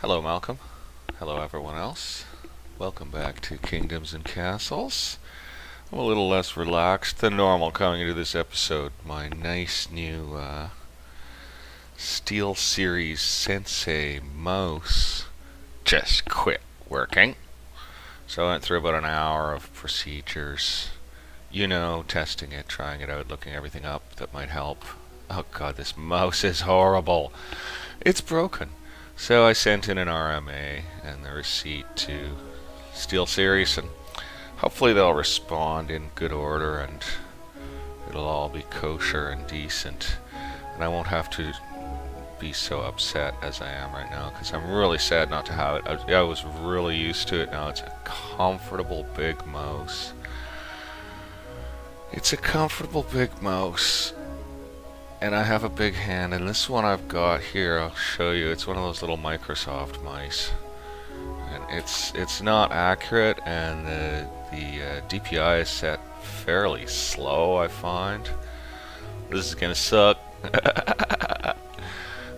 Hello, Malcolm. Hello, everyone else. Welcome back to Kingdoms and Castles. I'm a little less relaxed than normal coming into this episode. My nice new SteelSeries Sensei mouse just quit working. So I went through about an hour of procedures. Testing it, trying it out, looking everything up that might help. Oh god, this mouse is horrible. It's broken. So I sent in an RMA and the receipt to SteelSeries, and hopefully they'll respond in good order and it'll all be kosher and decent. And I won't have to be so upset as I am right now, because I'm really sad not to have it. I was really used to it. Now it's a comfortable big mouse. It's a comfortable big mouse. And I have a big hand, and this one I've got here, I'll show you. It's one of those little Microsoft mice, and it's not accurate, and the DPI is set fairly slow, I find. This is gonna suck.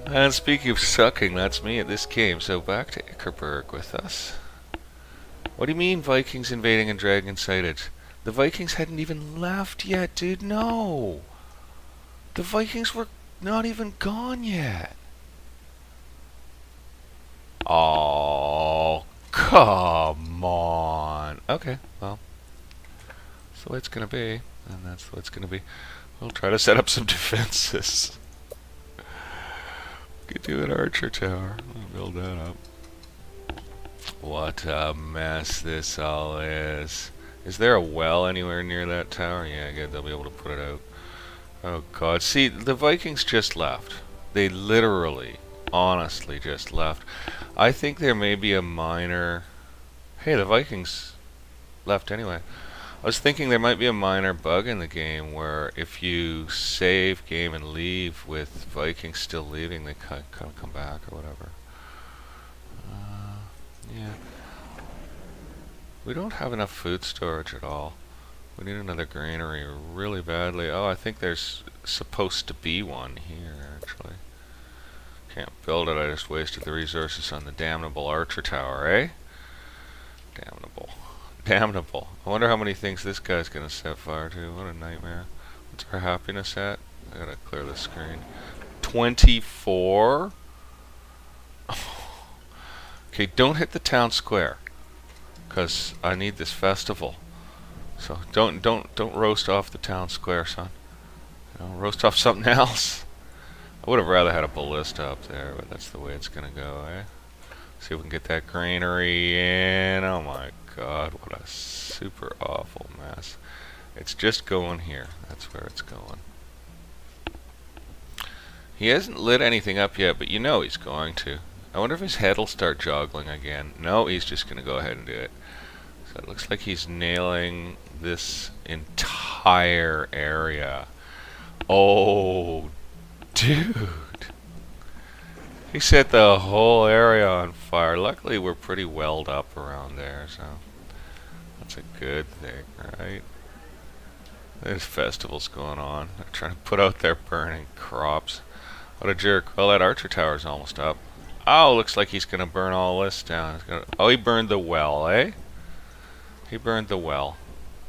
And speaking of sucking, that's me at this game. So back to Ickerberg with us. What do you mean Vikings invading and dragon sighted? The Vikings hadn't even left yet, dude. No. The Vikings were not even gone yet. Oh, come on. Okay, well, that's the way it's gonna be, and that's the way it's gonna be. We'll try to set up some defenses. We could do an archer tower. We'll build that up. What a mess this all is. Is there a well anywhere near that tower? Yeah, good. They'll be able to put it out. Oh god, see, the Vikings just left. They literally, honestly just left. I think there may be a minor... Hey, the Vikings left anyway. I was thinking there might be a minor bug in the game where if you save game and leave with Vikings still leaving, they kind of come back or whatever. Yeah. We don't have enough food storage at all. We need another granary really badly. Oh, I think there's supposed to be one here, actually. Can't build it, I just wasted the resources on the damnable archer tower, eh? Damnable. Damnable. I wonder how many things this guy's gonna set fire to. What a nightmare. What's our happiness at? I gotta clear the screen. 24? Okay, don't hit the town square, because I need this festival. So don't roast off the town square, son. Roast off something else. I would have rather had a ballista up there, but that's the way it's gonna go, eh? See if we can get that granary in. Oh my god, what a super awful mess. It's just going here. That's where it's going. He hasn't lit anything up yet, but you know he's going to. I wonder if his head will start joggling again. No, he's just gonna go ahead and do it. So it looks like he's nailing this entire area. Oh, dude. He set the whole area on fire. Luckily, we're pretty welled up around there, so that's a good thing, right? There's festivals going on. They're trying to put out their burning crops. What a jerk. Well, that archer tower's almost up. Oh, looks like he's going to burn all this down. Oh, he burned the well, eh? He burned the well.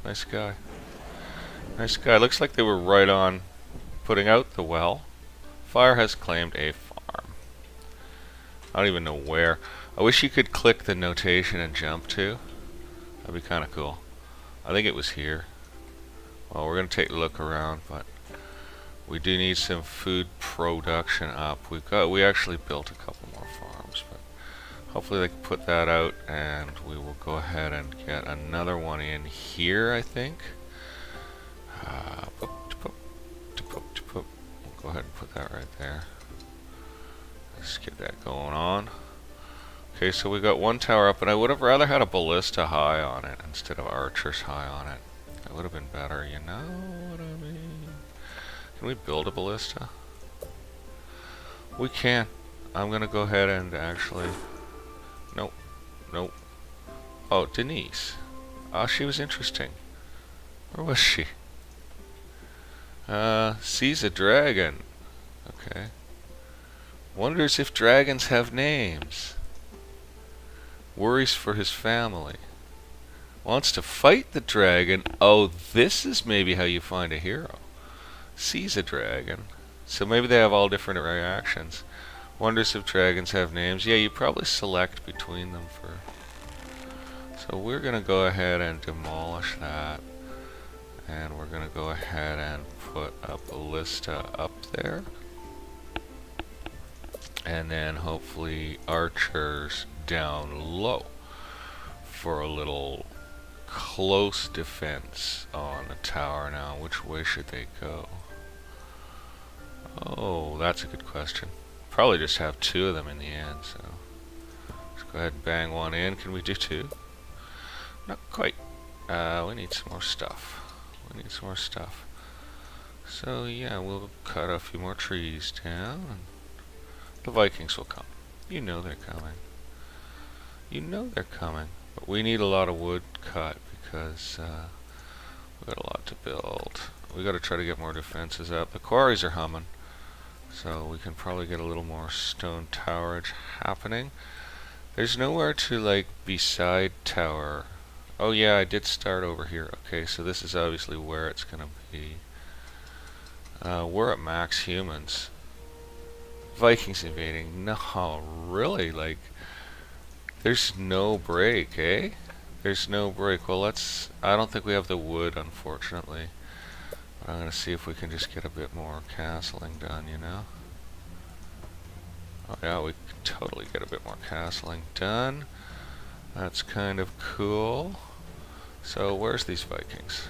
Nice guy. Nice guy. Looks like they were right on putting out the well. Fire has claimed a farm. I don't even know where. I wish you could click the notation and jump to. That'd be kind of cool. I think it was here. Well, we're going to take a look around, but we do need some food production up. We actually built a couple more farms, but hopefully they can put that out, and we will go ahead and get another one in here, I think. We'll go ahead and put that right there. Let's get that going on. Okay, so we got one tower up, and I would have rather had a ballista high on it instead of archers high on it. That would have been better, you know what I mean? Can we build a ballista? We can. I'm gonna go ahead and actually... Nope. Nope. Oh, Denise. Oh, she was interesting. Where was she? Sees a dragon. Okay. Wonders if dragons have names. Worries for his family. Wants to fight the dragon. Oh, this is maybe how you find a hero. Sees a dragon. So maybe they have all different reactions. Wonders if dragons have names. Yeah, you probably select between them for... So we're going to go ahead and demolish that. And we're going to go ahead and put a ballista up there. And then hopefully archers down low for a little close defense on the tower. Now, which way should they go? Oh, that's a good question. Probably just have two of them in the end, so let's go ahead and bang one in. Can we do two? Not quite. We need some more stuff. We need some more stuff. So yeah, we'll cut a few more trees down. And the Vikings will come. You know they're coming. You know they're coming. But we need a lot of wood cut because we've got a lot to build. We got to try to get more defenses up. The quarries are humming, so we can probably get a little more stone towerage happening. There's nowhere to like beside tower. Oh yeah, I did start over here. Okay, so this is obviously where it's gonna be. We're at max humans. Vikings invading. No, really? Like, there's no break, eh? There's no break. Well, I don't think we have the wood, unfortunately. But I'm gonna see if we can just get a bit more castling done, you know? Oh yeah, we can totally get a bit more castling done. That's kind of cool. So, where's these Vikings?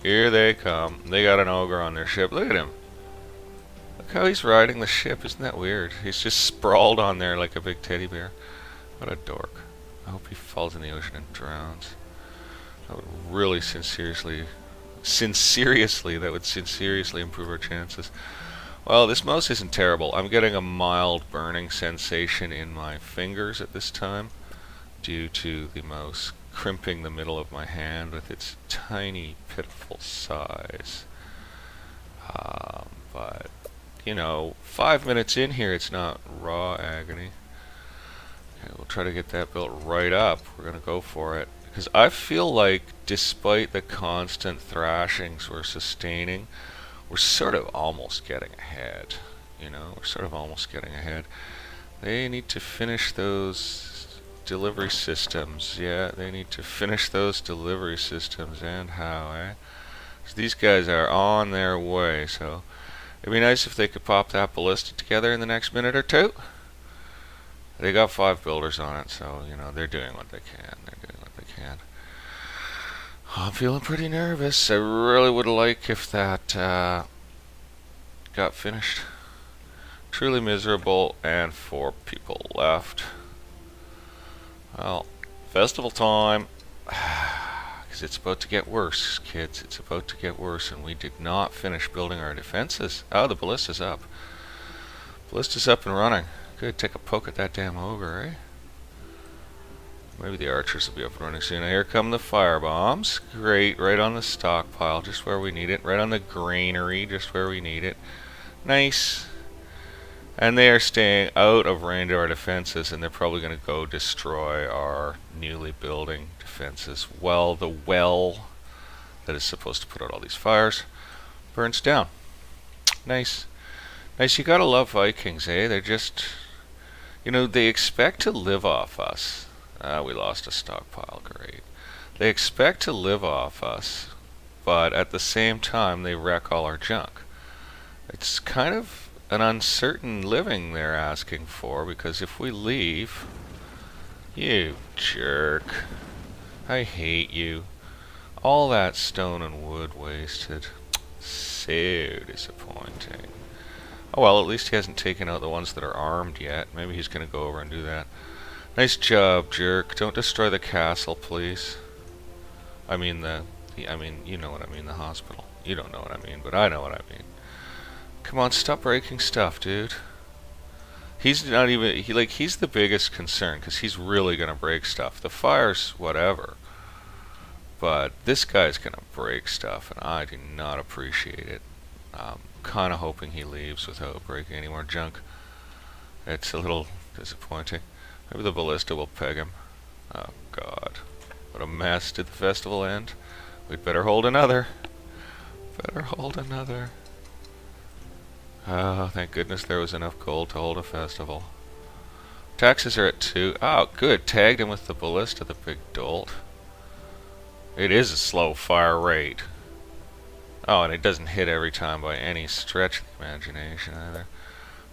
Here they come. They got an ogre on their ship. Look at him. Look how he's riding the ship. Isn't that weird? He's just sprawled on there like a big teddy bear. What a dork. I hope he falls in the ocean and drowns. That would really sincerely improve our chances. Well, this mouse isn't terrible. I'm getting a mild burning sensation in my fingers at this time due to the mouse crimping the middle of my hand with its tiny, pitiful size. But, you know, 5 minutes in here, it's not raw agony. Okay, we'll try to get that built right up. We're going to go for it. Because I feel like, despite the constant thrashings we're sustaining, we're sort of almost getting ahead. You know, we're sort of almost getting ahead. They need to finish those delivery systems. Yeah, they need to finish those delivery systems. And how, eh? So these guys are on their way, so it'd be nice if they could pop that ballista together in the next minute or two. They got 5 builders on it, so, you know, they're doing what they can. They're doing what they can. I'm feeling pretty nervous. I really would like if that got finished. Truly miserable, and 4 people left. Well, festival time. Because it's about to get worse, kids. It's about to get worse, and we did not finish building our defenses. Oh, the ballista's up. Ballista's up and running. Good, take a poke at that damn ogre, eh? Maybe the archers will be up and running soon. Here come the fire bombs. Great, right on the stockpile, just where we need it. Right on the granary, just where we need it. Nice. And they are staying out of range of our defenses, and they're probably going to go destroy our newly building defenses. Well, the well that is supposed to put out all these fires burns down. Nice. Nice, you gotta love Vikings, eh? They're just... You know, they expect to live off us. We lost a stockpile, great. They expect to live off us, but at the same time they wreck all our junk. It's kind of an uncertain living they're asking for, because if we leave... You jerk. I hate you. All that stone and wood wasted. So disappointing. Oh well, at least he hasn't taken out the ones that are armed yet. Maybe he's going to go over and do that. Nice job, jerk. Don't destroy the castle, please. I mean you know what I mean, the hospital. You don't know what I mean, but I know what I mean. Come on, stop breaking stuff, dude. He's not even, he's the biggest concern, because he's really going to break stuff. The fire's whatever. But this guy's going to break stuff, and I do not appreciate it. Kind of hoping he leaves without breaking any more junk. It's a little disappointing. Maybe the ballista will peg him. Oh god. What a mess. Did the festival end? We'd better hold another. Better hold another. Oh, thank goodness there was enough gold to hold a festival. Taxes are at 2. Oh, good. Tagged him with the ballista, the big dolt. It is a slow fire rate. Oh, and it doesn't hit every time by any stretch of the imagination either.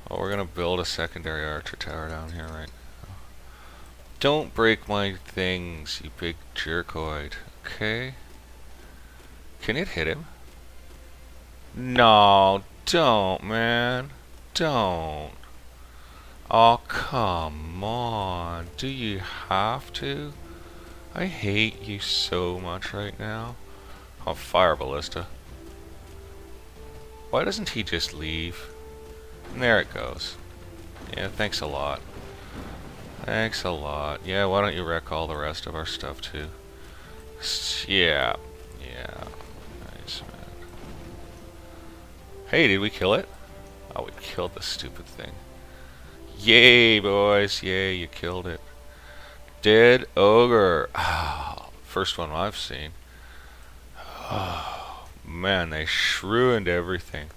Oh, we're gonna build a secondary archer tower down here right now. Don't break my things, you big jerkoid. Okay. Can it hit him? No, don't, man. Don't. Oh, come on. Do you have to? I hate you so much right now. Oh, fire ballista. Why doesn't he just leave? And there it goes. Yeah, thanks a lot. Thanks a lot. Yeah, why don't you wreck all the rest of our stuff too? Yeah. Yeah. Nice, man. Hey, did we kill it? Oh, we killed the stupid thing. Yay, boys. Yay, you killed it. Dead ogre. Oh, first one I've seen. Oh, man, they ruined everything.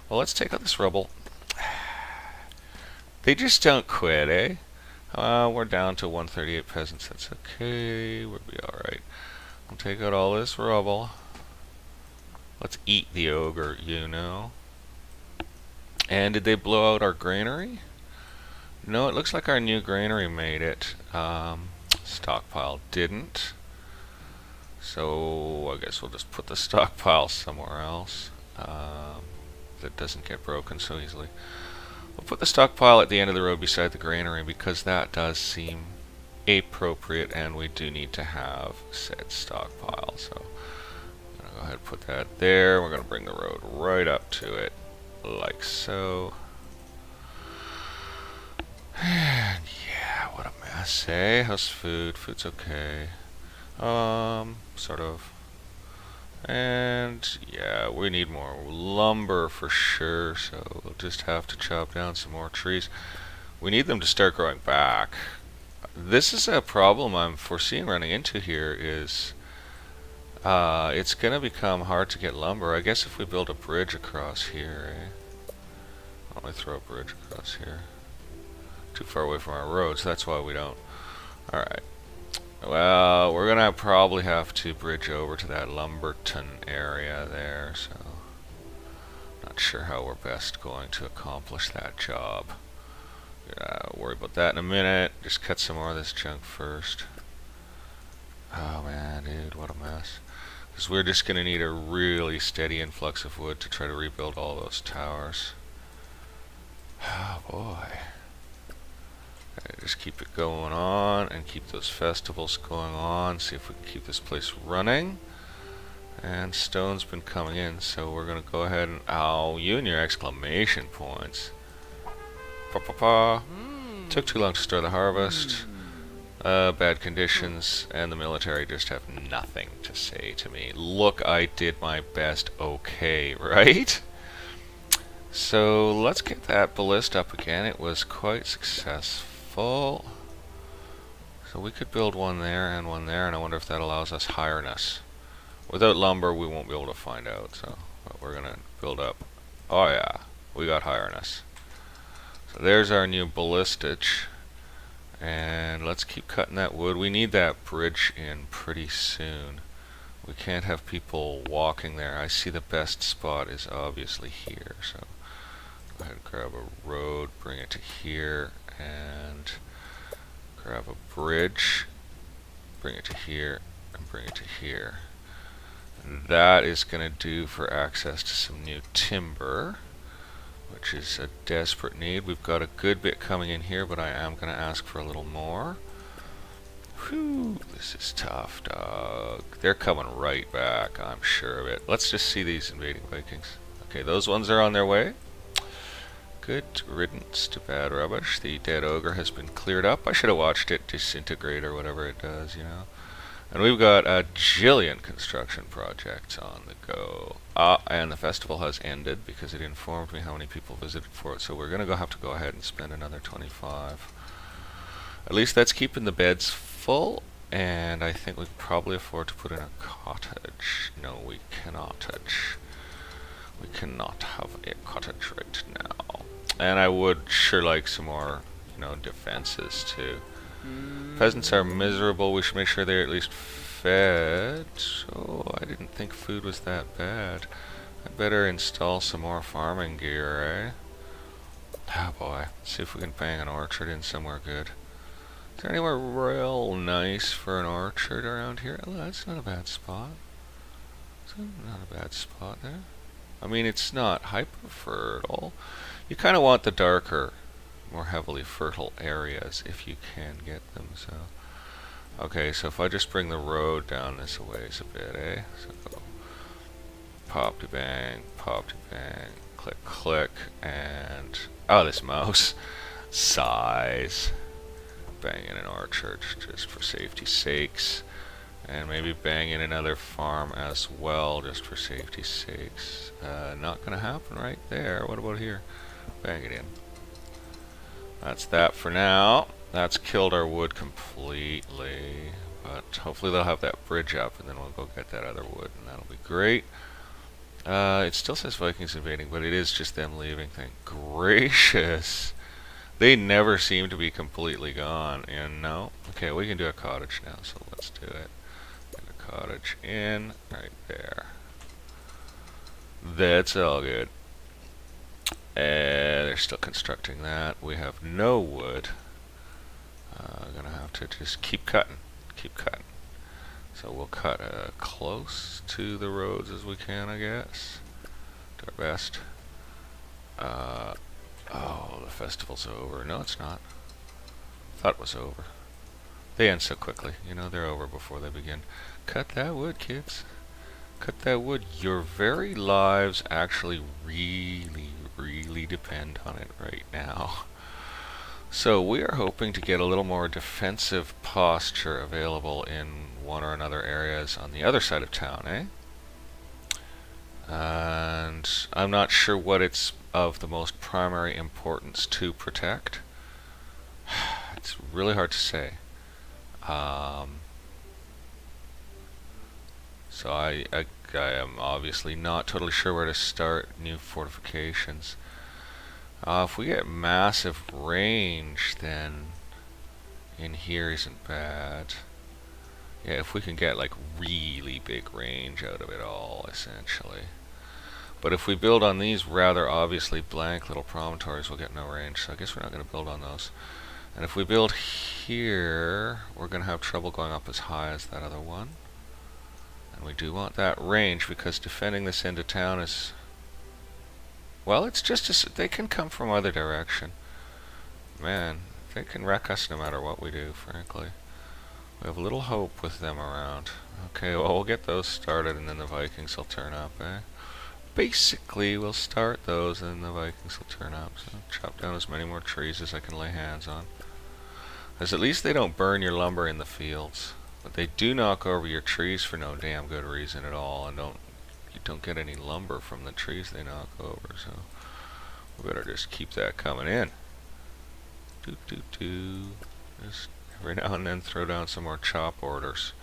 Well, let's take out this rubble. They just don't quit, eh? We're down to 138 peasants. That's okay. We'll be alright. We'll take out all this rubble. Let's eat the ogre, you know. And did they blow out our granary? No, it looks like our new granary made it. Stockpile didn't. So I guess we'll just put the stockpile somewhere else. That doesn't get broken so easily. We'll put the stockpile at the end of the road beside the granary because that does seem appropriate and we do need to have said stockpile. So I'm going to go ahead and put that there. We're going to bring the road right up to it like so. And yeah, what a mess, eh? How's food? Food's okay. Sort of. And yeah, we need more lumber for sure, so we'll just have to chop down some more trees. We need them to start growing back. This is a problem I'm foreseeing running into here is it's going to become hard to get lumber. I guess if we build a bridge across here, eh? Why don't we throw a bridge across here? Too far away from our road, so that's why we don't. Alright. Well, we're gonna probably have to bridge over to that Lumberton area there, so not sure how we're best going to accomplish that job. Worry about that in a minute. Just cut some more of this junk first. Oh man, dude, what a mess. Because we're just gonna need a really steady influx of wood to try to rebuild all those towers. Oh boy. Just keep it going on and keep those festivals going on. See if we can keep this place running. And stone's been coming in, so we're gonna go ahead and you and your exclamation points. Took too long to store the harvest. Bad conditions, and the military just have nothing to say to me. Look, I did my best. Okay, right? So let's get that ballista up again. It was quite successful. So we could build one there, and I wonder if that allows us hireness. Without lumber, we won't be able to find out. So but we're gonna build up. Oh yeah, we got hireness. So there's our new ballistage, and let's keep cutting that wood. We need that bridge in pretty soon. We can't have people walking there. I see the best spot is obviously here. So go ahead and grab a road, bring it to here. And grab a bridge, bring it to here, and bring it to here. And that is going to do for access to some new timber, which is a desperate need. We've got a good bit coming in here, but I am going to ask for a little more. Whew, this is tough, dog. They're coming right back, I'm sure of it. Let's just see these invading Vikings. Okay, those ones are on their way. Good riddance to bad rubbish. The dead ogre has been cleared up. I should have watched it disintegrate or whatever it does, you know. And we've got a jillion construction projects on the go. And the festival has ended because it informed me how many people visited for it. So we're going to have to go ahead and spend another 25. At least that's keeping the beds full, and I think we can probably afford to put in a cottage. No, we cannot. We cannot have a cottage right now. And I would sure like some more, defenses too. Peasants are miserable. We should make sure they're at least fed. Oh, I didn't think food was that bad. I better install some more farming gear, eh? Oh boy. See if we can bang an orchard in somewhere good. Is there anywhere real nice for an orchard around here? Oh, that's not a bad spot. It's not a bad spot there. I mean, it's not hyper fertile. You kind of want the darker, more heavily fertile areas if you can get them. So, okay, so if I just bring the road down this a ways a bit, eh? So go pop to bang, click, click, and this mouse size. Bang in an orchard just for safety's sakes, and maybe bang in another farm as well just for safety's sakes. Not gonna happen right there. What about here? Bang it in. That's that for now. That's killed our wood completely, but hopefully they'll have that bridge up and then we'll go get that other wood and that'll be great. It still says Vikings invading, but it is just them leaving. Thank gracious. They never seem to be completely gone. And no. Okay, we can do a cottage now, so let's do it. Get a cottage in right there. That's all good. They're still constructing that. We have no wood. Gonna have to just keep cutting. So we'll cut close to the roads as we can, I guess. Do our best. Oh, the festival's over. No, it's not. Thought it was over. They end so quickly. They're over before they begin. Cut that wood, kids. Cut that wood. Your very lives actually really depend on it right now. So we are hoping to get a little more defensive posture available in one or another areas on the other side of town, eh? And I'm not sure what it's of the most primary importance to protect. It's really hard to say. So I am obviously not totally sure where to start new fortifications. If we get massive range, then in here isn't bad. Yeah, if we can get like really big range out of it all, essentially. But if we build on these rather obviously blank little promontories, we'll get no range, so I guess we're not going to build on those. And if we build here, we're going to have trouble going up as high as that other one. And we do want that range because defending this into town is... Well, it's just they can come from either direction. Man, they can wreck us no matter what we do, frankly. We have little hope with them around. Okay, well, we'll get those started and then the Vikings will turn up, eh? Basically, we'll start those and the Vikings will turn up. So chop down as many more trees as I can lay hands on. Because at least they don't burn your lumber in the fields. But they do knock over your trees for no damn good reason at all, and you don't get any lumber from the trees they knock over, so we better just keep that coming in. Just every now and then throw down some more chop orders.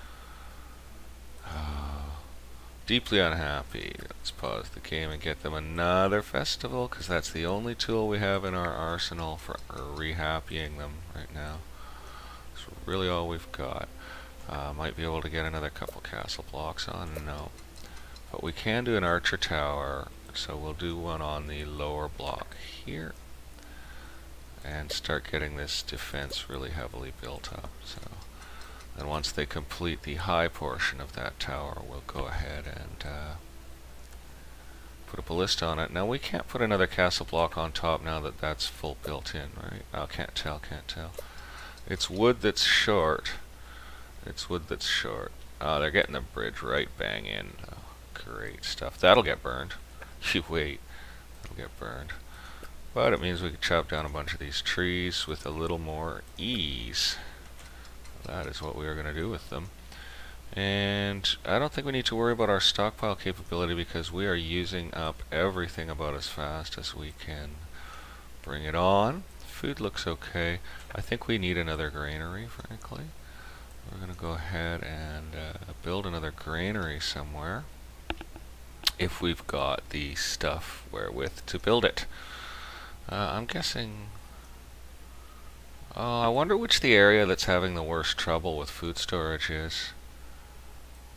Deeply unhappy. Let's pause the game and get them another festival, because that's the only tool we have in our arsenal for rehappying them right now. That's really all we've got. Might be able to get another couple castle blocks on, no. But we can do an archer tower, so we'll do one on the lower block here. And start getting this defense really heavily built up. So, and once they complete the high portion of that tower, we'll go ahead and put a ballista on it. Now we can't put another castle block on top now that that's full built in, right? Oh, can't tell. It's wood that's short. Oh, they're getting the bridge right bang in. Oh, great stuff. That'll get burned. You wait. That'll get burned. But it means we can chop down a bunch of these trees with a little more ease. That is what we are going to do with them. And I don't think we need to worry about our stockpile capability because we are using up everything about as fast as we can bring it on. Food looks okay. I think we need another granary, frankly. we're going to go ahead and build another granary somewhere if we've got the stuff wherewith to build it. I'm guessing... Oh, I wonder which the area that's having the worst trouble with food storage is.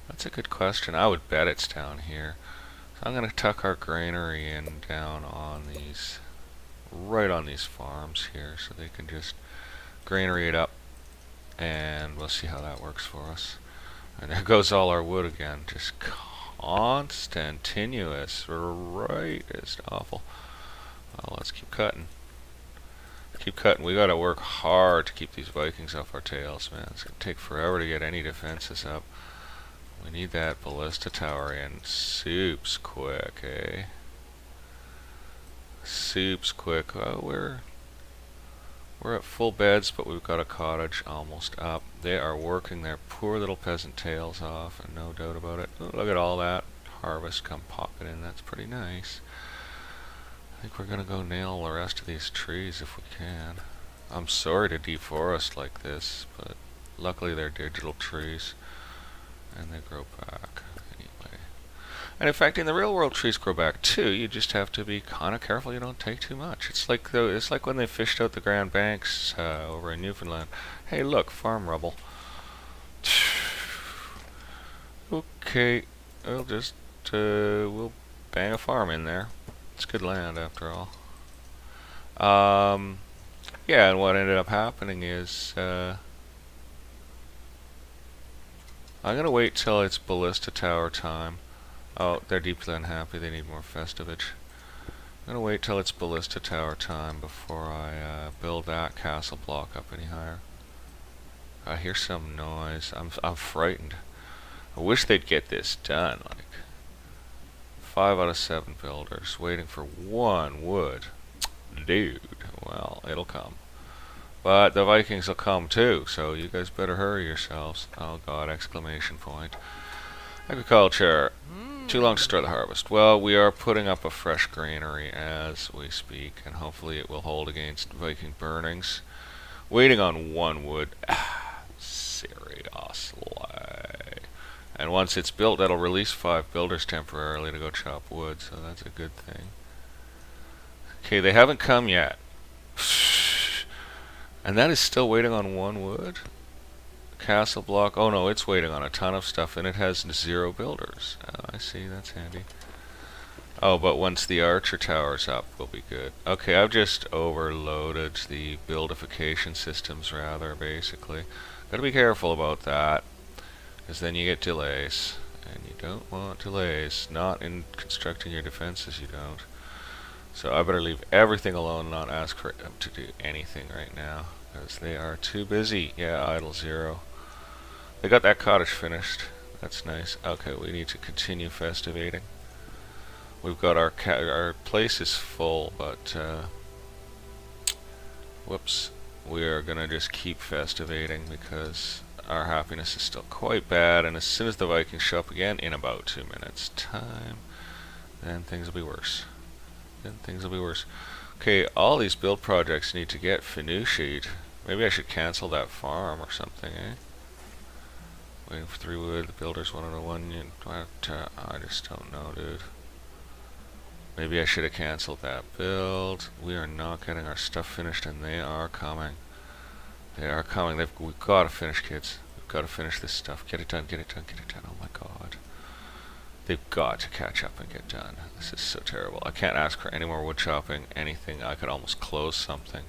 That's a good question. I would bet it's down here. So I'm going to tuck our granary in down on these, right on these farms here, so they can just granary it up, and we'll see how that works for us. And there goes all our wood again, just constant, continuous, right? It's awful. Well, let's keep cutting. Keep cutting. We gotta work hard to keep these Vikings off our tails, man. It's gonna take forever to get any defenses up. We need that ballista tower in soups quick, eh? Soups quick. Oh, we're at full beds, but we've got a cottage almost up. They are working their poor little peasant tails off, and no doubt about it. Oh, look at all that harvest come popping in. That's pretty nice. I think we're gonna go nail the rest of these trees if we can. I'm sorry to deforest like this, but luckily they're digital trees, and they grow back anyway. And in fact, in the real world, trees grow back too. You just have to be kind of careful you don't take too much. It's like when they fished out the Grand Banks over in Newfoundland. Hey, look, farm rubble. Okay, we'll bang a farm in there. It's good land after all. Yeah, and what ended up happening is I'm gonna wait till it's ballista tower time. Oh, they're deeply unhappy. They need more festivage. I'm gonna wait till it's ballista tower time before I build that castle block up any higher. I hear some noise. I'm frightened. I wish they'd get this done. Like 5 out of 7 builders waiting for 1 wood. Dude, well, it'll come. But the Vikings will come too, so you guys better hurry yourselves. Oh god, exclamation point. Agriculture. Too long to start the harvest. Well, we are putting up a fresh granary as we speak, and hopefully it will hold against Viking burnings. Waiting on 1 wood. Seriously. And once it's built, that'll release 5 builders temporarily to go chop wood, so that's a good thing. Okay, they haven't come yet. And that is still waiting on 1 wood? Castle block. Oh no, it's waiting on a ton of stuff, and it has 0 builders. Oh, I see, that's handy. Oh, but once the archer tower's up, we'll be good. Okay, I've just overloaded the buildification systems, rather, basically. Gotta be careful about that, because then you get delays, and you don't want delays. Not in constructing your defenses, you don't. So I better leave everything alone and not ask for them to do anything right now, because they are too busy. Yeah, idle 0. They got that cottage finished. That's nice. Okay, we need to continue festivating. We've got our place is full, but whoops, we are gonna just keep festivating because our happiness is still quite bad. And as soon as the Vikings show up again in about 2 minutes time, then things will be worse. Okay, all these build projects need to get finished. Maybe I should cancel that farm or something, eh? Waiting for 3 wood, the builders wanted a 1. I just don't know, dude. Maybe I should have canceled that build. We are not getting our stuff finished, and they are coming. They are coming. We've got to finish, kids. We've got to finish this stuff. Get it done, get it done, get it done. Oh my god. They've got to catch up and get done. This is so terrible. I can't ask for any more wood chopping, anything. I could almost close something.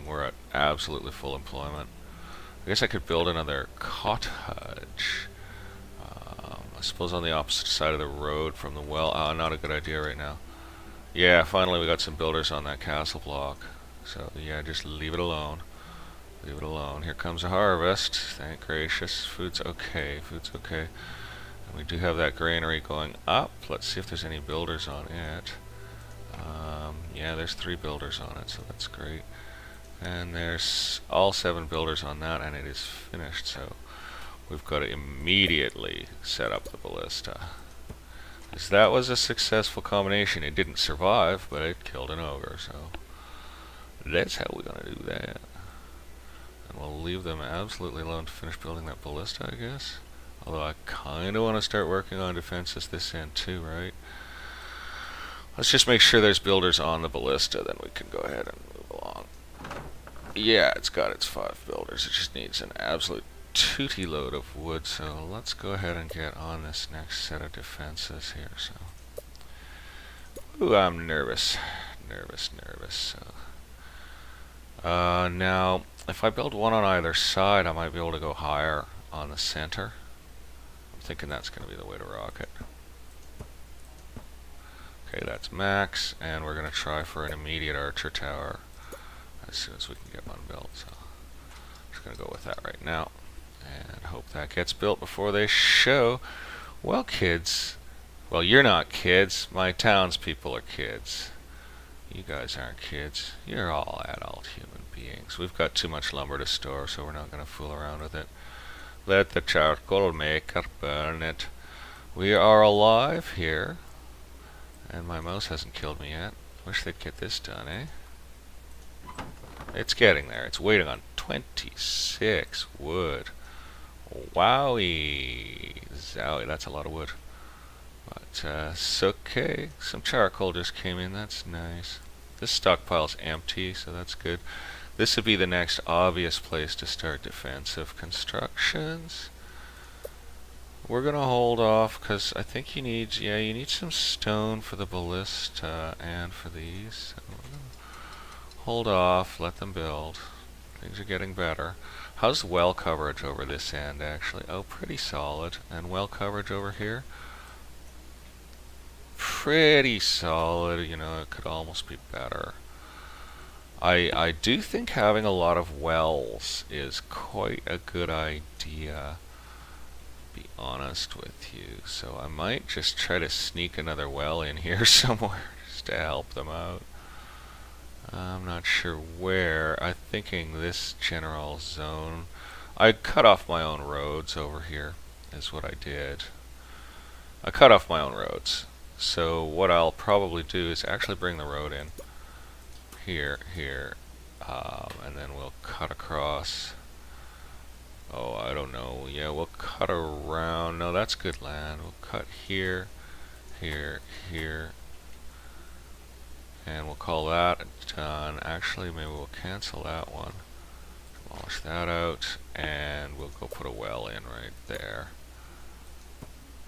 We're at absolutely full employment. I guess I could build another cottage. I suppose on the opposite side of the road from the well. Not a good idea right now. Yeah, finally we got some builders on that castle block. So yeah, just leave it alone. Leave it alone. Here comes a harvest. Thank gracious. Food's okay. And we do have that granary going up. Let's see if there's any builders on it. Yeah, there's 3 builders on it, so that's great. And there's all 7 builders on that, and it is finished, so we've got to immediately set up the ballista. Because that was a successful combination. It didn't survive, but it killed an ogre, so that's how we're going to do that. And we'll leave them absolutely alone to finish building that ballista, I guess. Although I kind of want to start working on defenses this end too, right? Let's just make sure there's builders on the ballista, then we can go ahead and move along. Yeah, it's got its 5 builders. It just needs an absolute tooty load of wood, so let's go ahead and get on this next set of defenses here. So, ooh, I'm nervous. So, now, if I build one on either side, I might be able to go higher on the center. I'm thinking that's going to be the way to rock it. Okay, that's max, and we're going to try for an immediate archer tower as soon as we can get one built. So, I'm just going to go with that right now, and hope that gets built before they show. Well, kids, well, you're not kids. My townspeople are kids. You guys aren't kids. You're all adult human beings. We've got too much lumber to store, so we're not going to fool around with it. Let the charcoal maker burn it. We are alive here. And my mouse hasn't killed me yet. Wish they'd get this done, eh? It's getting there. It's waiting on 26 wood. Wowie! Zowie, that's a lot of wood. But, it's okay. Some charcoal just came in. That's nice. This stockpile's empty, so that's good. This would be the next obvious place to start defensive constructions. We're gonna hold off because I think you need, yeah, you need some stone for the ballista and for these. So we're gonna hold off, let them build. Things are getting better. How's well coverage over this end actually? Oh, pretty solid. And well coverage over here? Pretty solid. You know, it could almost be better. I do think having a lot of wells is quite a good idea. Be honest with you, so I might just try to sneak another well in here somewhere just to help them out. I'm not sure where. I'm thinking this general zone. I cut off my own roads over here is what I did. I cut off my own roads, so what I'll probably do is actually bring the road in here, and then we'll cut across. Oh, I don't know. Yeah, we'll cut around. No, that's good land. We'll cut here, here, here. And we'll call that done. Actually, maybe we'll cancel that one. Demolish that out. And we'll go put a well in right there.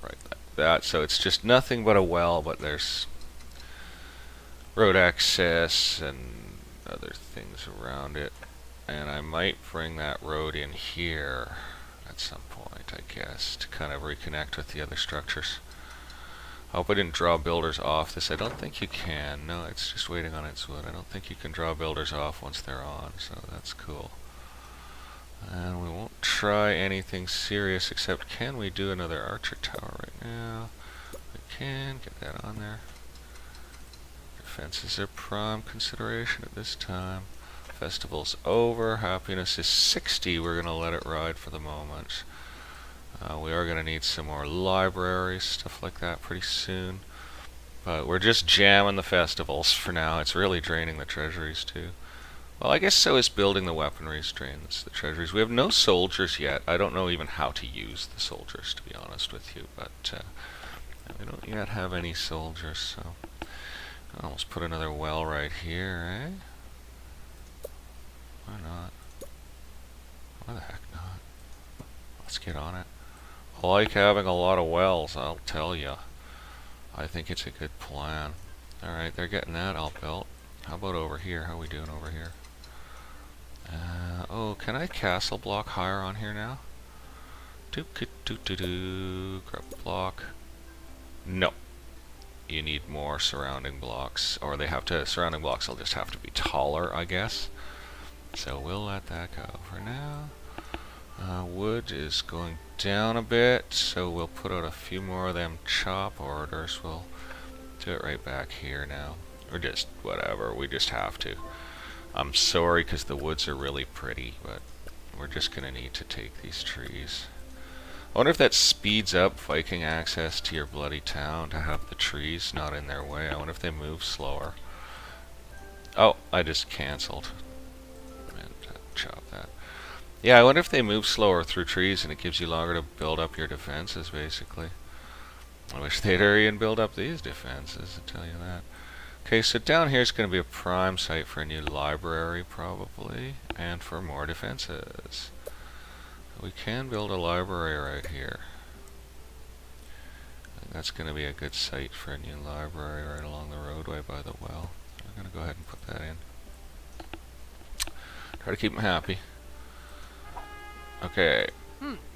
Right like that. So it's just nothing but a well, but there's road access and other things around it. And I might bring that road in here at some point, I guess, to kind of reconnect with the other structures. I hope I didn't draw builders off this. I don't think you can. No, it's just waiting on its wood. I don't think you can draw builders off once they're on, so that's cool. And we won't try anything serious except, can we do another archer tower right now? We can. Get that on there. Defenses are prime consideration at this time. Festival's over. Happiness is 60. We're going to let it ride for the moment. We are going to need some more libraries, stuff like that pretty soon. But we're just jamming the festivals for now. It's really draining the treasuries too. Well, I guess so is building the weaponries drains the treasuries. We have no soldiers yet. I don't know even how to use the soldiers, to be honest with you. But we don't yet have any soldiers, so I'll almost put another well right here, eh? Why not? Why the heck not? Let's get on it. I like having a lot of wells, I'll tell you. I think it's a good plan. Alright, they're getting that all built. How about over here? How are we doing over here? Oh, can I castle block higher on here now? Grab block. No. You need more surrounding blocks. Or they have to, surrounding blocks will just have to be taller, I guess. So we'll let that go for now. Wood is going down a bit, so we'll put out a few more of them chop orders. We'll do it right back here now. Or just whatever, we just have to. I'm sorry because the woods are really pretty, but we're just going to need to take these trees. I wonder if that speeds up Viking access to your bloody town to have the trees not in their way. I wonder if they move slower. Oh, I just cancelled. And chop that. Yeah, I wonder if they move slower through trees and it gives you longer to build up your defenses, basically. I wish they'd hurry and build up these defenses, I'll tell you that. Okay, so down here is going to be a prime site for a new library, probably, and for more defenses. We can build a library right here. And that's going to be a good site for a new library right along the roadway by the well. I'm going to go ahead and put that in. Try to keep them happy. Okay.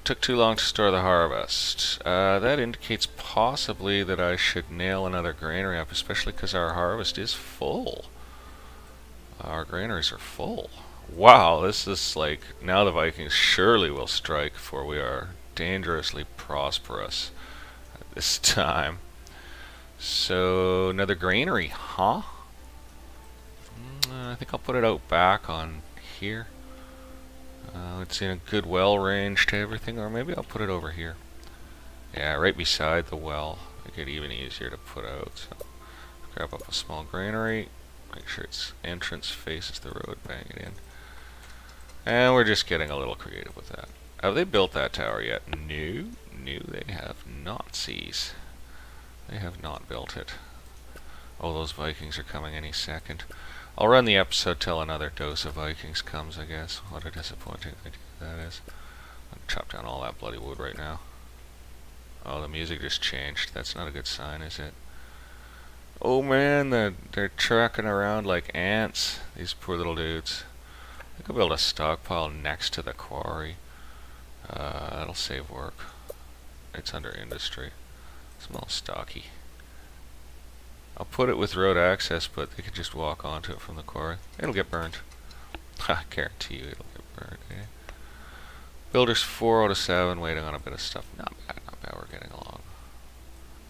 Took too long to store the harvest. That indicates possibly that I should nail another granary up, especially because our harvest is full. Our granaries are full. Wow, this is like, now the Vikings surely will strike, for we are dangerously prosperous at this time. So, another granary, huh? I think I'll put it out back on here. It's in a good well range to everything, or maybe I'll put it over here. Yeah, right beside the well. Make it even easier to put out. So, grab up a small granary, make sure its entrance faces the road, bang it in. And we're just getting a little creative with that. Have they built that tower yet? No, they have not. Seas. They have not built it. Oh, those Vikings are coming any second. I'll run the episode till another dose of Vikings comes, I guess. What a disappointing idea that is. I'm gonna chop down all that bloody wood right now. Oh, the music just changed. That's not a good sign, is it? Oh man, they're tracking around like ants, these poor little dudes. I could build a stockpile next to the quarry. That'll save work. It's under industry. It's a little stocky. I'll put it with road access, but they could just walk onto it from the quarry. It'll get burned. I guarantee you it'll get burned, eh? Builders 4 out of 7, waiting on a bit of stuff. Not bad, we're getting along.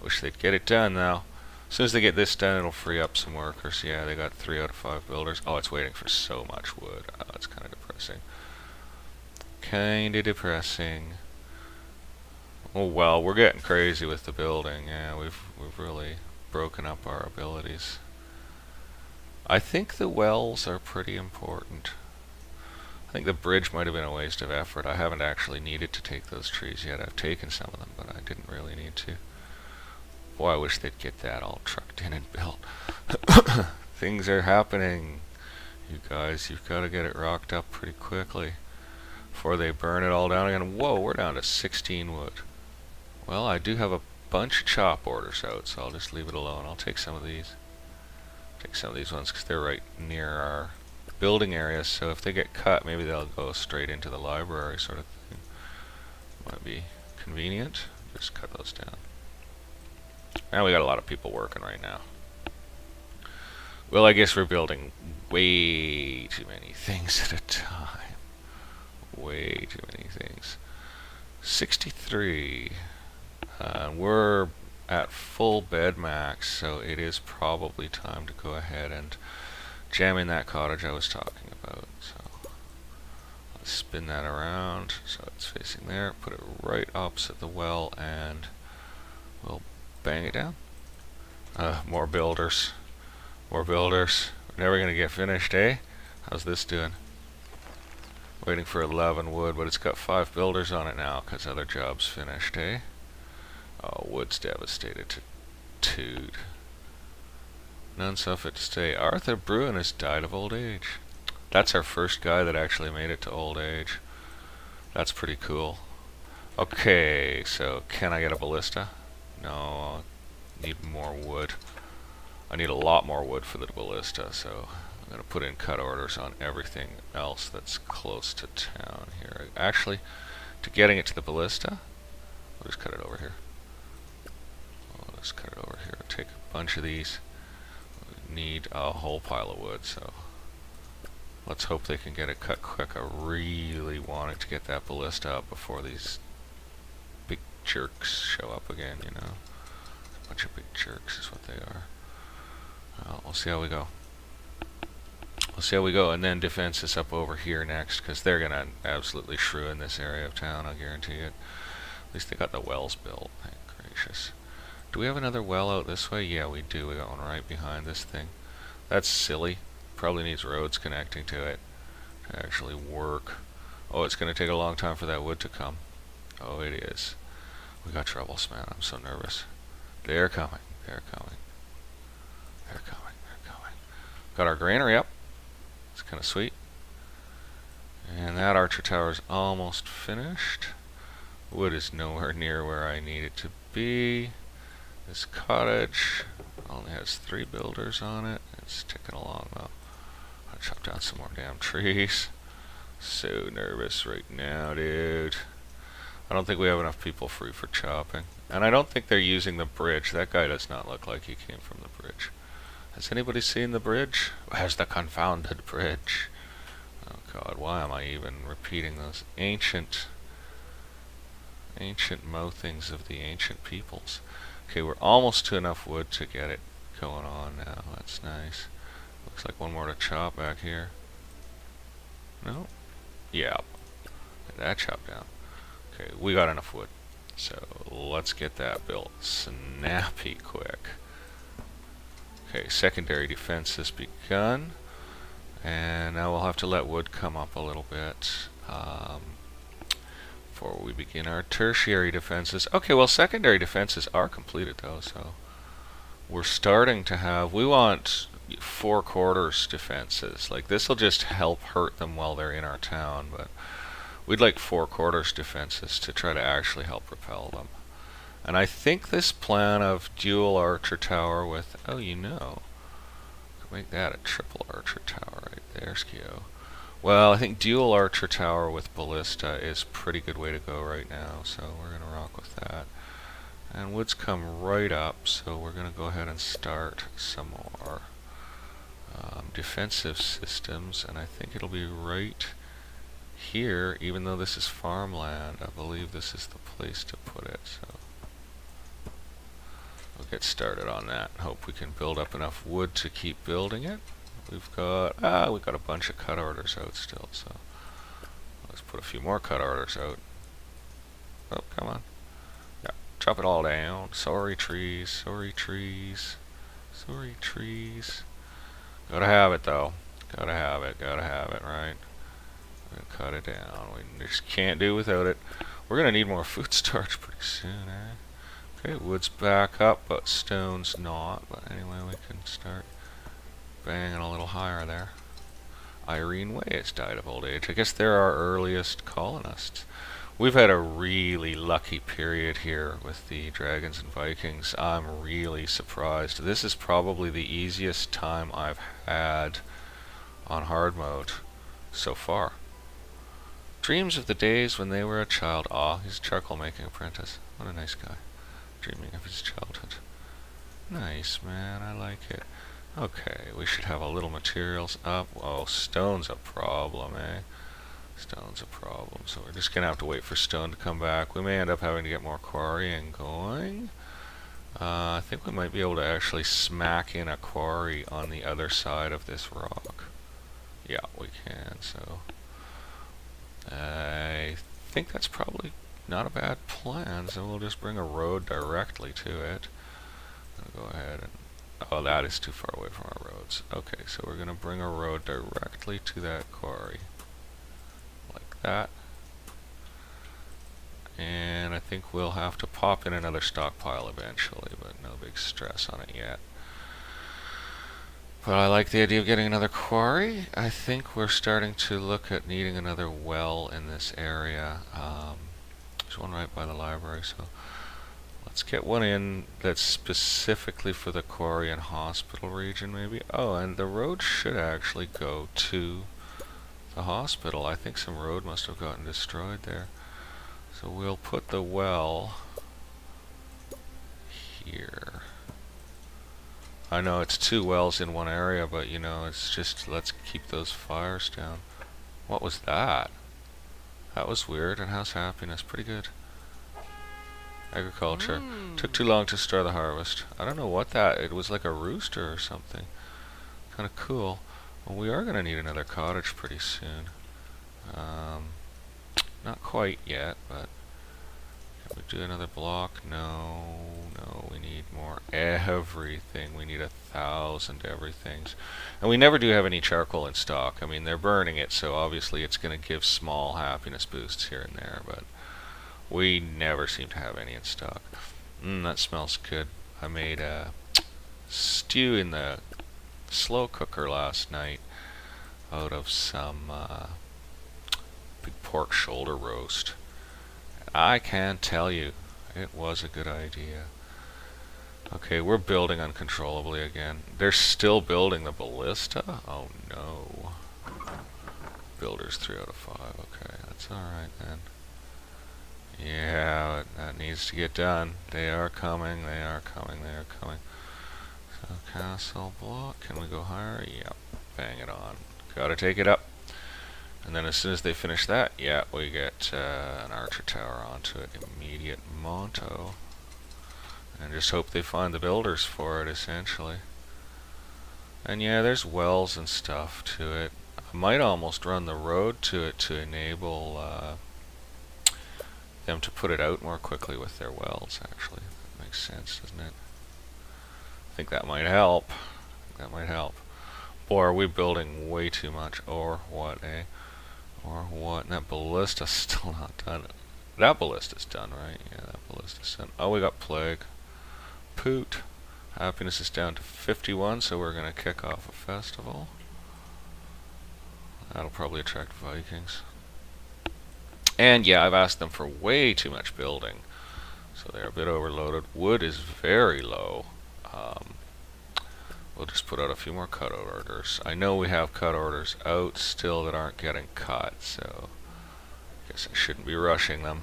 Wish they'd get it done now. As soon as they get this done, it'll free up some workers. Yeah, they got 3 out of 5 builders. Oh, it's waiting for so much wood. Oh, that's kind of depressing. Kinda depressing. Oh well, we're getting crazy with the building. Yeah, we've really broken up our abilities. I think the wells are pretty important. I think the bridge might have been a waste of effort. I haven't actually needed to take those trees yet. I've taken some of them, but I didn't really need to. Boy, I wish they'd get that all trucked in and built. Things are happening. You guys, you've got to get it rocked up pretty quickly before they burn it all down again. Whoa, we're down to 16 wood. Well, I do have a bunch of chop orders out, so I'll just leave it alone. I'll take some of these. Take some of these ones because they're right near our building areas, so if they get cut, maybe they'll go straight into the library sort of thing. Might be convenient. Just cut those down. And we got a lot of people working right now. Well, I guess we're building way too many things at a time. Way too many things. 63. We're at full bed max, so it is probably time to go ahead and jam in that cottage I was talking about. So let's spin that around so it's facing there. Put it right opposite the well, and we'll bang it down. More builders. More builders. We're never going to get finished, eh? How's this doing? Waiting for 11 wood, but it's got 5 builders on it now because other jobs finished, eh? Oh, wood's devastated to tood. None saw fit to stay. Arthur Bruin has died of old age. That's our first guy that actually made it to old age. That's pretty cool. Okay, so can I get a ballista? No, I need more wood. I need a lot more wood for the ballista, so I'm going to put in cut orders on everything else that's close to town here. Actually, to getting it to the ballista, we'll just cut it over here. Let's cut it over here. Take a bunch of these. We need a whole pile of wood, so let's hope they can get it cut quick. I really wanted to get that ballista up before these big jerks show up again, you know. A bunch of big jerks is what they are. We'll see how we go. We'll see how we go, and then defense is up over here next, because they're going to absolutely shrew in this area of town, I'll guarantee it. At least they got the wells built, thank gracious. Do we have another well out this way? Yeah, we do. We got one right behind this thing. That's silly. Probably needs roads connecting to it to actually work. Oh, it's going to take a long time for that wood to come. Oh, it is. We got troubles, man. I'm so nervous. They're coming. They're coming. They're coming. They're coming. Got our granary up. It's kind of sweet. And that archer tower is almost finished. Wood is nowhere near where I need it to be. This cottage only has 3 builders on it. It's ticking along though. I'll chop down some more damn trees. So nervous right now, dude. I don't think we have enough people free for chopping. And I don't think they're using the bridge. That guy does not look like he came from the bridge. Has anybody seen the bridge? Where's the confounded bridge? Oh god, why am I even repeating those ancient mouthings of the ancient peoples? Okay, we're almost to enough wood to get it going on now. That's nice. Looks like one more to chop back here. No? Yeah. Get that chopped down. Okay, we got enough wood. So let's get that built snappy quick. Okay, secondary defense has begun. And now we'll have to let wood come up a little bit before we begin our tertiary defenses. Okay, well, secondary defenses are completed though, so we're starting to have, we want 4 quarters defenses. Like, this will just help hurt them while they're in our town, but we'd like 4 quarters defenses to try to actually help repel them. And I think this plan of dual archer tower with, oh, you know, make that a triple archer tower right there, Skio. Well, I think dual archer tower with ballista is a pretty good way to go right now, so we're going to rock with that. And wood's come right up, so we're going to go ahead and start some more defensive systems, and I think it'll be right here, even though this is farmland. I believe this is the place to put it, so we'll get started on that. Hope we can build up enough wood to keep building it. We've got a bunch of cut orders out still, so let's put a few more cut orders out. Oh, come on. Yeah, chop it all down. Sorry trees, sorry trees, sorry trees. Gotta have it though. Gotta have it, right? We're gonna cut it down. We just can't do without it. We're gonna need more food starch pretty soon, eh? Okay, wood's back up, but stone's not. But anyway, we can start banging a little higher there. Irene Way has died of old age. I guess they're our earliest colonists. We've had a really lucky period here with the Dragons and Vikings. I'm really surprised. This is probably the easiest time I've had on hard mode so far. Dreams of the days when they were a child. Aw, he's a charcoal making apprentice. What a nice guy. Dreaming of his childhood. Nice, man. I like it. Okay, we should have a little materials up. Oh, stone's a problem, eh? Stone's a problem, so we're just gonna have to wait for stone to come back. We may end up having to get more quarrying going. I think we might be able to actually smack in a quarry on the other side of this rock. Yeah, we can, so I think that's probably not a bad plan, so we'll just bring a road directly to it. I'll go ahead and, oh, that is too far away from our roads. Okay, so we're gonna bring a road directly to that quarry. Like that. And I think we'll have to pop in another stockpile eventually, but no big stress on it yet. But I like the idea of getting another quarry. I think we're starting to look at needing another well in this area. There's one right by the library, so let's get one in that's specifically for the quarry and hospital region, maybe. Oh, and the road should actually go to the hospital. I think some road must have gotten destroyed there. So we'll put the well here. I know it's 2 wells in one area, but you know, it's just, let's keep those fires down. What was that? That was weird. And how's happiness? Pretty good. Agriculture. Took too long to store the harvest. I don't know what that, it was like a rooster or something. Kind of cool. Well, we are going to need another cottage pretty soon. Not quite yet, but We do another block? No, no, we need more everything. We need 1,000 everythings. And we never do have any charcoal in stock. I mean, they're burning it, so obviously it's going to give small happiness boosts here and there, but we never seem to have any in stock. That smells good. I made a stew in the slow cooker last night out of some big pork shoulder roast. I can tell you, it was a good idea. Okay, we're building uncontrollably again. They're still building the ballista? Oh no. Builders 3 out of 5. Okay, that's alright then. Yeah, that needs to get done. They are coming, they are coming, they are coming. So, castle block. Can we go higher? Yep. Bang it on. Gotta take it up. And then as soon as they finish that, yeah, we get an archer tower onto it. Immediate Monto. And just hope they find the builders for it, essentially. And yeah, there's wells and stuff to it. I might almost run the road to it to enable them to put it out more quickly with their wells, actually. That makes sense, doesn't it? I think that might help. That might help. Or are we building way too much? Or what, eh? Or what? And that ballista's still not done. That ballista's done, right? Yeah, that ballista's done. Oh, we got plague. Poot. Happiness is down to 51, so we're going to kick off a festival. That'll probably attract Vikings. And yeah, I've asked them for way too much building, so they're a bit overloaded. Wood is very low. We'll just put out a few more cut orders. I know we have cut orders out still that aren't getting cut, so I guess I shouldn't be rushing them.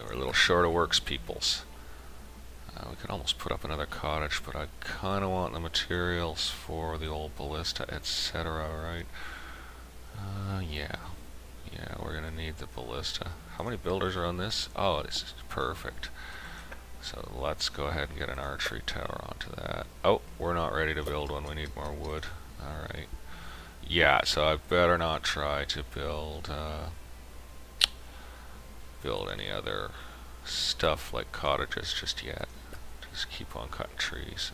We're a little short of works peoples. We could almost put up another cottage, but I kind of want the materials for the old ballista, etc., right? Yeah. Yeah, we're going to need the ballista. How many builders are on this? Oh, this is perfect. So let's go ahead and get an archery tower onto that. Oh, we're not ready to build one. We need more wood. Alright. Yeah, so I better not try to build any other stuff like cottages just yet. Just keep on cutting trees.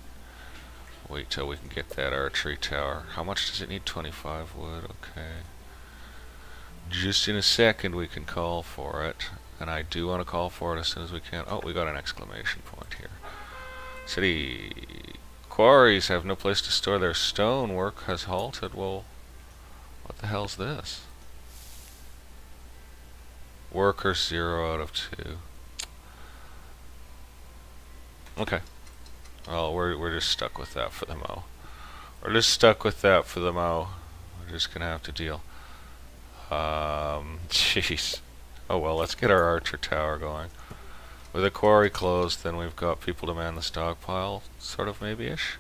Wait till we can get that archery tower. How much does it need? 25 wood. Okay. Just in a second we can call for it. And I do want to call for it as soon as we can. Oh, we got an exclamation point here. City quarries have no place to store their stone. Work has halted. Well, what the hell's this? Workers 0 out of 2. Okay. Well, we're just stuck with that for the mo. We're just stuck with that for the mo. We're just gonna have to deal. Jeez. Oh well, let's get our archer tower going. With the quarry closed, then we've got people to man the stockpile, sort of maybe-ish.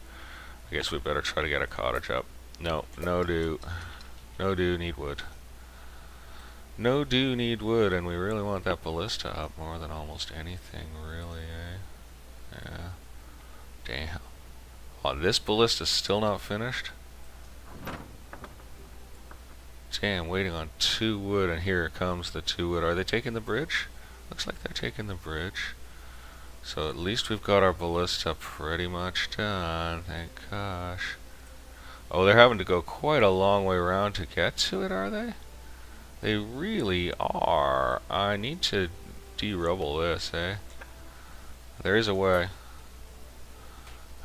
I guess we better try to get a cottage up. No, no do. No do, need wood. No do, need wood, and we really want that ballista up more than almost anything, really, eh? Yeah. Damn. Oh, this ballista's still not finished? Damn, waiting on 2 wood, and here comes the 2 wood. Are they taking the bridge? Looks like they're taking the bridge. So at least we've got our ballista pretty much done, thank gosh. Oh, they're having to go quite a long way around to get to it, are they? They really are. I need to de-rubble this, eh? There is a way.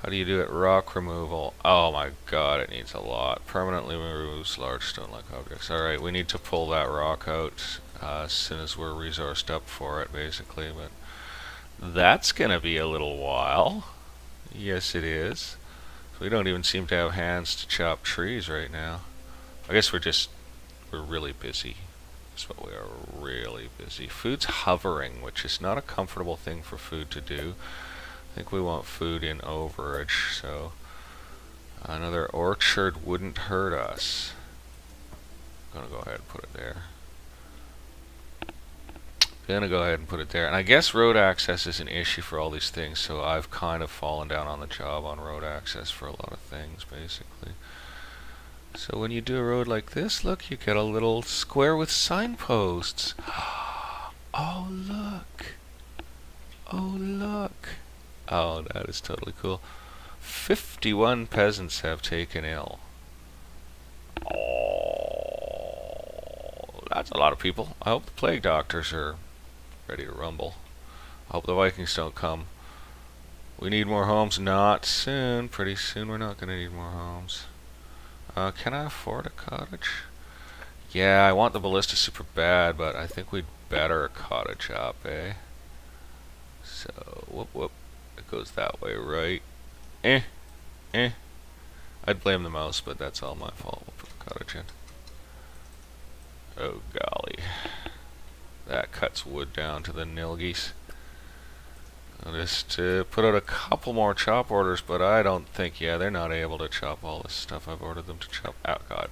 How do you do it? Rock removal. Oh my god, it needs a lot. Permanently removes large stone-like objects. Alright, we need to pull that rock out as soon as we're resourced up for it, basically. But that's gonna be a little while. Yes, it is. We don't even seem to have hands to chop trees right now. I guess we're really busy. That's what we are, really busy. Food's hovering, which is not a comfortable thing for food to do. I think we want food in overage, so another orchard wouldn't hurt us. I'm gonna go ahead and put it there. Gonna go ahead and put it there. And I guess road access is an issue for all these things, so I've kind of fallen down on the job on road access for a lot of things, basically. So when you do a road like this, look, you get a little square with signposts. Oh, look. Oh, look. Oh, that is totally cool. 51 peasants have taken ill. Oh, that's a lot of people. I hope the plague doctors are ready to rumble. I hope the Vikings don't come. We need more homes. Not soon. Pretty soon we're not going to need more homes. Can I afford a cottage? Yeah, I want the ballista super bad, but I think we'd better a cottage up, eh? So, whoop whoop. It goes that way, right? I'd blame the mouse, but that's all my fault. We'll put the cottage in. Oh, golly. That cuts wood down to the nilgies. I'll just put out a couple more chop orders, but I don't think, yeah, they're not able to chop all this stuff I've ordered them to chop. Oh, God.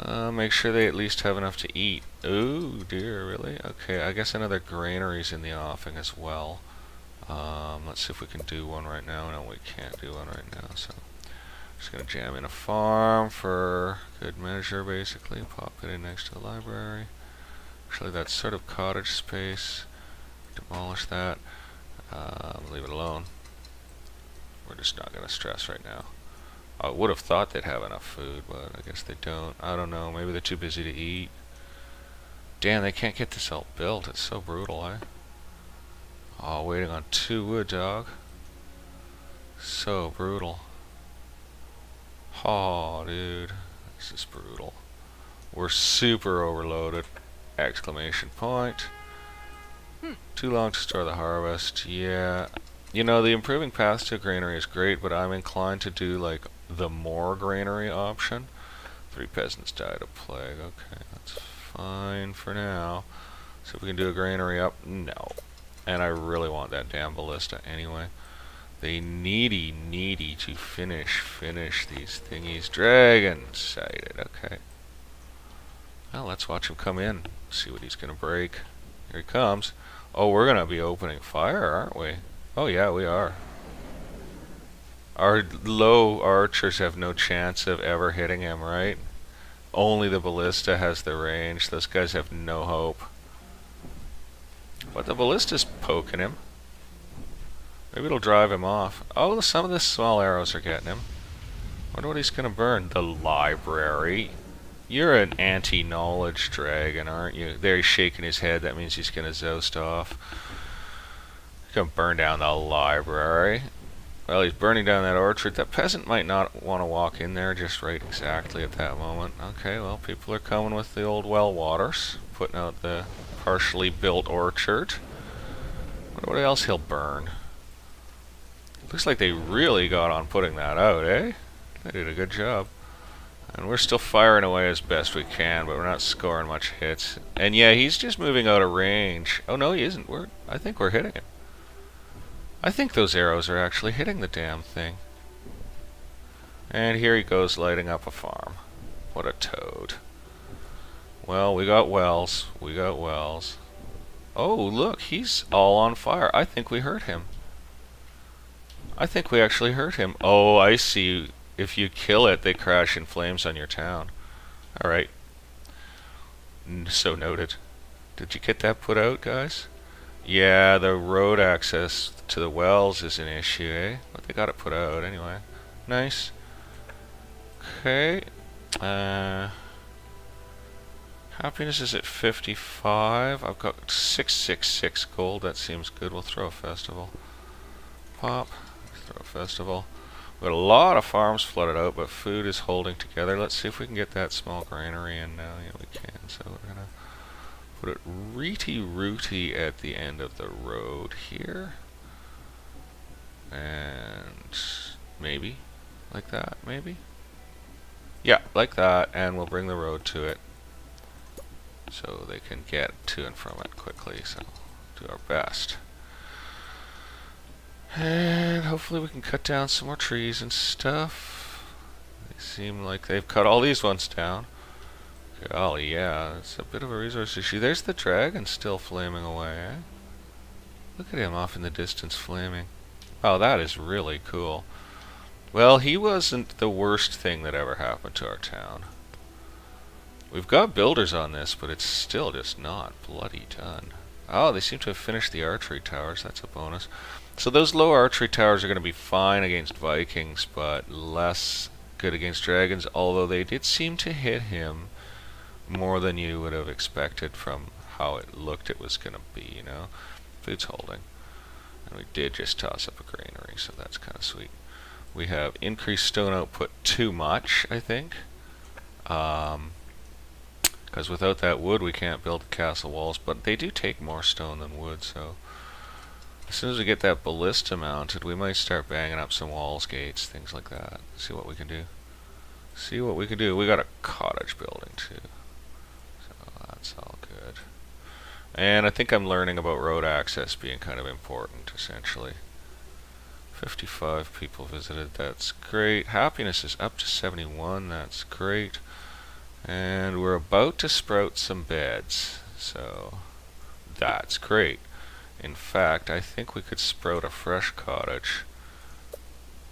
No. Make sure they at least have enough to eat. Ooh, dear, really? Okay, I guess another granary's in the offing as well. Let's see if we can do one right now. No, we can't do one right now, so just gonna jam in a farm for good measure, basically. Pop it in next to the library. Actually, that's sort of cottage space. Demolish that. Leave it alone. We're just not gonna stress right now. I would have thought they'd have enough food, but I guess they don't. I don't know. Maybe they're too busy to eat. Damn, they can't get this all built. It's so brutal, eh? Oh, waiting on 2 wood, dog. So brutal. Oh, dude. This is brutal. We're super overloaded. Exclamation point. Too long to store the harvest. Yeah. You know, the improving path to granary is great, but I'm inclined to do, like, the more granary option. 3 peasants died of plague. Okay, that's fine for now. So if we can do a granary up. No. And I really want that damn ballista anyway. They needy to finish these thingies. Dragon sighted, okay. Well, let's watch him come in. See what he's gonna break. Here he comes. Oh, we're gonna be opening fire, aren't we? Oh yeah, we are. Our low archers have no chance of ever hitting him, right? Only the ballista has the range. Those guys have no hope. But the ballista's poking him. Maybe it'll drive him off. Oh, some of the small arrows are getting him. Wonder what he's gonna burn. The library. You're an anti-knowledge dragon, aren't you? There, he's shaking his head. That means he's gonna zoast off. He's gonna burn down the library. Well, he's burning down that orchard. That peasant might not want to walk in there just right exactly at that moment. Okay, well, people are coming with the old well waters, putting out the partially built orchard. Wonder what else he'll burn. Looks like they really got on putting that out, eh? They did a good job. And we're still firing away as best we can, but we're not scoring much hits. And yeah, he's just moving out of range. Oh no, he isn't. I think we're hitting him. I think those arrows are actually hitting the damn thing. And here he goes lighting up a farm. What a toad. Well, we got wells. We got wells. Oh, look, he's all on fire. I think we hurt him. I think we actually hurt him. Oh, I see. If you kill it, they crash in flames on your town. Alright. So noted. Did you get that put out, guys? Yeah, the road access to the wells is an issue, eh? But they got it put out anyway. Nice. Okay. Happiness is at 55. I've got 666 gold. That seems good. We'll throw a festival. Pop. Throw a festival. We've got a lot of farms flooded out, but food is holding together. Let's see if we can get that small granary in now. Yeah, we can. So we're gonna put it rooty at the end of the road here. And maybe like that, maybe? Yeah, like that, and we'll bring the road to it so they can get to and from it quickly, so do our best. And hopefully we can cut down some more trees and stuff. They seem like they've cut all these ones down. Golly, yeah, it's a bit of a resource issue. There's the dragon still flaming away, eh? Look at him off in the distance flaming. Oh, that is really cool. Well, he wasn't the worst thing that ever happened to our town. We've got builders on this, but it's still just not bloody done. Oh, they seem to have finished the archery towers. That's a bonus. So those low archery towers are going to be fine against Vikings, but less good against dragons, although they did seem to hit him more than you would have expected from how it looked it was going to be, you know. Food's holding. And we did just toss up a granary, so that's kind of sweet. We have increased stone output too much, I think. Because without that wood we can't build the castle walls, but they do take more stone than wood, so as soon as we get that ballista mounted, we might start banging up some walls, gates, things like that. See what we can do. See what we can do. We got a cottage building too, so that's all good. And I think I'm learning about road access being kind of important, essentially. 55 people visited, that's great. Happiness is up to 71, that's great. And we're about to sprout some beds, so that's great. In fact, I think we could sprout a fresh cottage.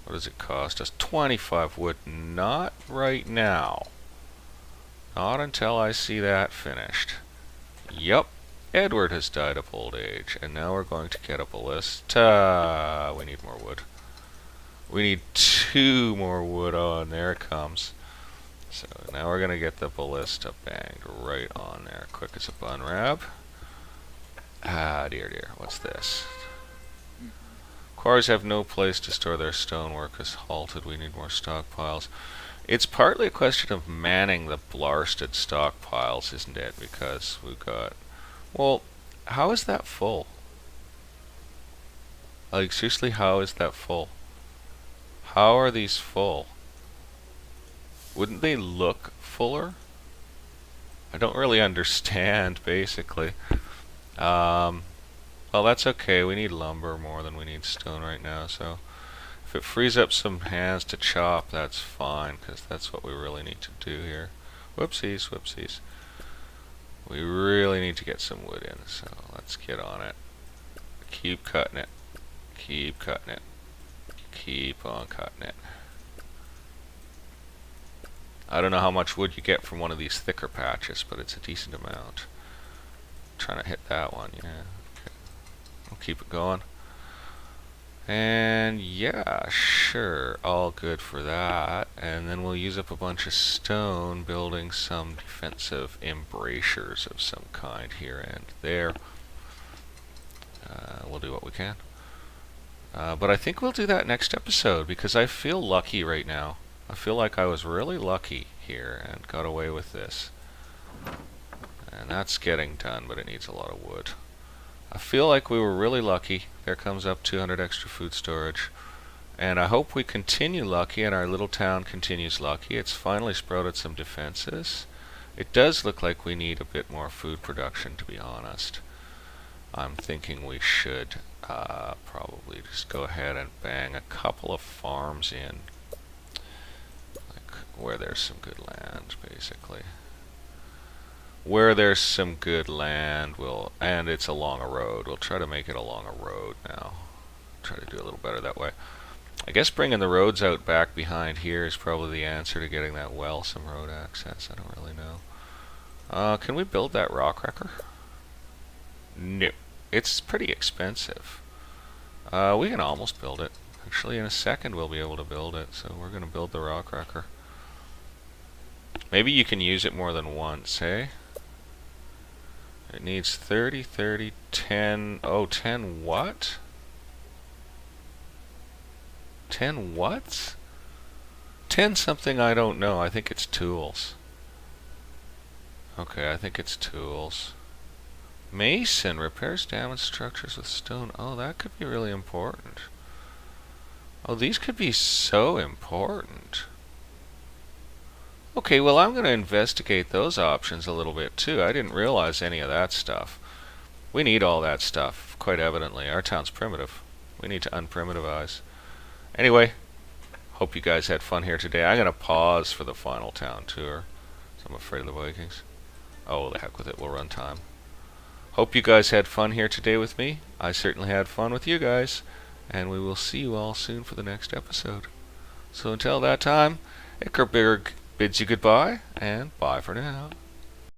What does it cost us? 25 wood. Not right now. Not until I see that finished. Yep. Edward has died of old age, and now we're going to get a ballista. We need more wood. We need 2 more wood. Oh, and there it comes. So now we're going to get the ballista banged right on there. Quick as a bun rab. Ah, dear, dear. What's this? Quarries have no place to store their stonework has halted. We need more stockpiles. It's partly a question of manning the blarsted stockpiles, isn't it? Because we've got... Well, how is that full? Like, seriously, how is that full? How are these full? Wouldn't they look fuller? I don't really understand, basically. Well, that's okay. We need lumber more than we need stone right now, so if it frees up some hands to chop, that's fine, because that's what we really need to do here. Whoopsies, whoopsies. We really need to get some wood in, so let's get on it. Keep cutting it. Keep cutting it. Keep on cutting it. I don't know how much wood you get from one of these thicker patches, but it's a decent amount. Trying to hit that one, yeah. Okay. We'll keep it going. And yeah, sure, all good for that. And then we'll use up a bunch of stone building some defensive embrasures of some kind here and there. We'll do what we can. But I think we'll do that next episode because I feel lucky right now. I feel like I was really lucky here and got away with this. And that's getting done, but it needs a lot of wood. I feel like we were really lucky. There comes up 200 extra food storage. And I hope we continue lucky and our little town continues lucky. It's finally sprouted some defenses. It does look like we need a bit more food production, to be honest. I'm thinking we should probably just go ahead and bang a couple of farms in. Like where there's some good land, basically. Where there's some good land, and it's along a road. We'll try to make it along a road now. Try to do a little better that way. I guess bringing the roads out back behind here is probably the answer to getting that well, some road access. I don't really know. Can we build that rock wrecker? No. It's pretty expensive. We can almost build it. Actually, in a second we'll be able to build it, so we're going to build the rock wrecker. Maybe you can use it more than once, hey? It needs 30, 30, 10... Oh, 10 what? 10 what? 10 something I don't know. I think it's tools. Okay, I think it's tools. Mason repairs damaged structures with stone. Oh, that could be really important. Oh, these could be so important. Okay, well, I'm going to investigate those options a little bit too. I didn't realize any of that stuff. We need all that stuff, quite evidently. Our town's primitive. We need to unprimitivize. Anyway, hope you guys had fun here today. I'm going to pause for the final town tour. So I'm afraid of the Vikings. Oh, the heck with it. We'll run time. Hope you guys had fun here today with me. I certainly had fun with you guys. And we will see you all soon for the next episode. So until that time, Ickerberg bids you goodbye, and bye for now.